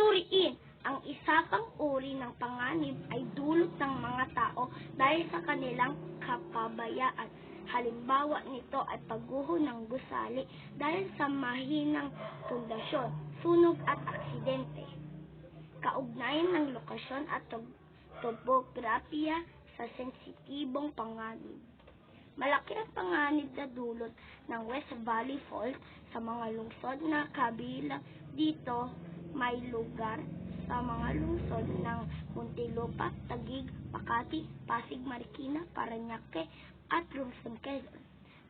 Suriin, ang isa pang uri ng panganib ay dulot ng mga tao dahil sa kanilang kapabayaan. Halimbawa nito ay pagguho ng gusali dahil sa mahinang pundasyon, sunog at aksidente. Kaugnayan ng lokasyon at topografiya sa sensitibong panganib. Malaki ang panganib na dulot ng West Valley Fault sa mga lungsod na kabilang dito may lugar sa mga lungsod ng Muntinlupa, Taguig, Makati, Pasig, Marikina, Parañaque at Luzon, Quezon.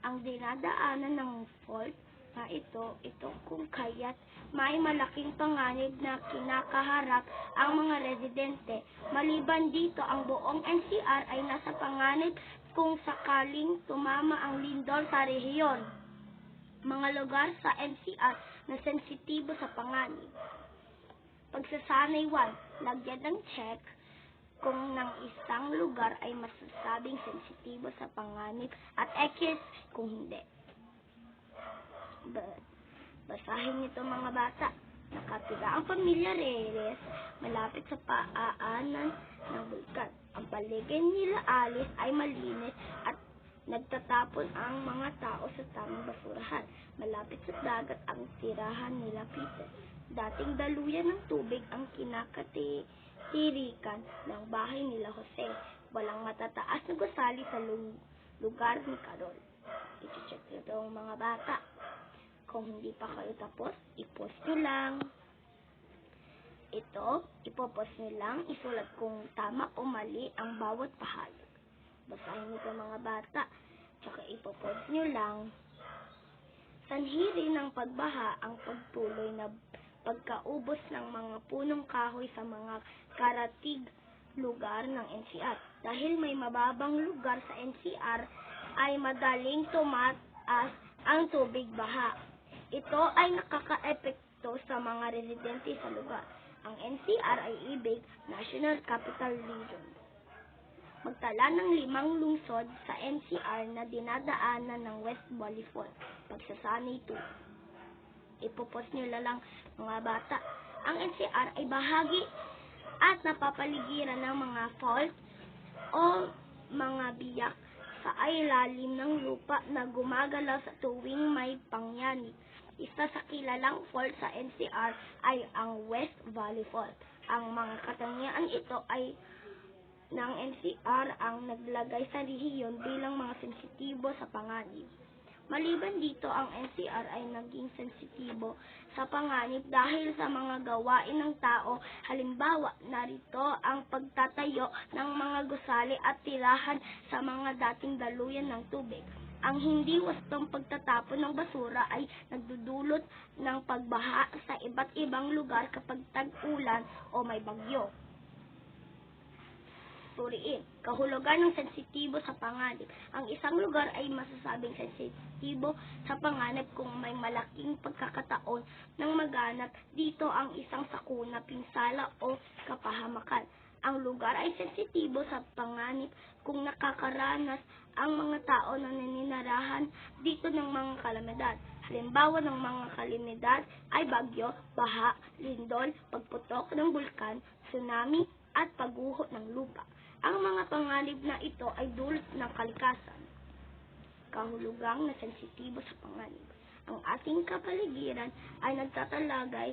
Ang dinadaanan ng fault na ito kung kaya't may malaking panganib na kinakaharap ang mga residente. Maliban dito, ang buong NCR ay nasa panganib kung sakaling tumama ang lindol sa rehiyon. Mga lugar sa NCR na sensitibo sa panganib. Pagsasanay 1. Lagyan ng check kung ng isang lugar ay masasabing sensitibo sa panganib at X kung hindi. Basahin nito mga bata. Nakatira ang pamilya Reyes malapit sa paanan ng bulkan. Ang paligid nila Alice ay malinis at nagtatapon ang mga tao sa tamang basurahan. Malapit sa dagat ang tirahan nila Peter. Dating daluyan ng tubig ang kinakatirikan ng bahay nila Jose. Walang matataas na gusali sa lugar ni Carol. I-check nito ang mga bata. Kung hindi pa kayo tapos, i-post nyo lang. Ito, ipopost nyo lang, isulat kung tama o mali ang bawat pahayag. Basahin nito mga bata, tsaka ipopost nyo lang. Sanhi ng pagbaha ang pagtuloy na pagkaubos ng mga punong kahoy sa mga karatig lugar ng NCR. Dahil may mababang lugar sa NCR, ay madaling tumataas ang tubig baha. Ito ay nakaka-epekto sa mga residente sa lugar. Ang NCR ay ibig National Capital Region. Magtala ng 5 lungsod sa NCR na dinadaanan ng West Valley Fault. Pagsasanay 2. Ipopost nyo lang mga bata. Ang NCR ay bahagi at napapaligiran ng mga fault o mga biyak sa ilalim ng lupa na gumagalaw sa tuwing may pangyayari. Isa sa kilalang fault sa NCR ay ang West Valley Fault. Ang mga katangian ito ay ng NCR ang naglagay sa rehiyon bilang mga sensitibo sa panganib. Maliban dito, ang NCR ay naging sensitibo sa panganib dahil sa mga gawain ng tao. Halimbawa, narito ang pagtatayo ng mga gusali at tirahan sa mga dating daluyan ng tubig. Ang hindi wastong pagtatapon ng basura ay nagdudulot ng pagbaha sa iba't ibang lugar kapag tag-ulan o may bagyo. Suriin, kahulugan ng sensitibo sa panganib. Ang isang lugar ay masasabing sensitibo sa panganib kung may malaking pagkakataon ng maganap dito ang isang sakuna, pinsala o kapahamakan. Ang lugar ay sensitibo sa panganib kung nakakaranas ang mga tao na naninirahan dito ng mga kalamidad. Halimbawa ng mga kalamidad ay bagyo, baha, lindol, pagputok ng bulkan, tsunami, at pagguho ng lupa. Ang mga panganib na ito ay dulot ng kalikasan. Kahulugang na sensitibo sa panganib. Ang ating kapaligiran ay nagtatalagay,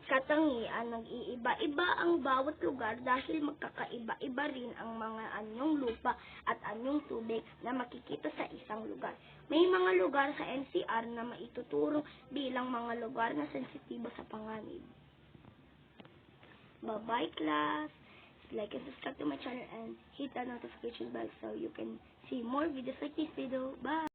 katangian, nag-iiba-iba ang bawat lugar dahil magkakaiba-iba rin ang mga anyong lupa at anyong tubig na makikita sa isang lugar. May mga lugar sa NCR na maituturo bilang mga lugar na sensitibo sa panganib. Bye-bye class! Like and subscribe to my channel and hit the notification bell so you can see more videos like this video. Bye!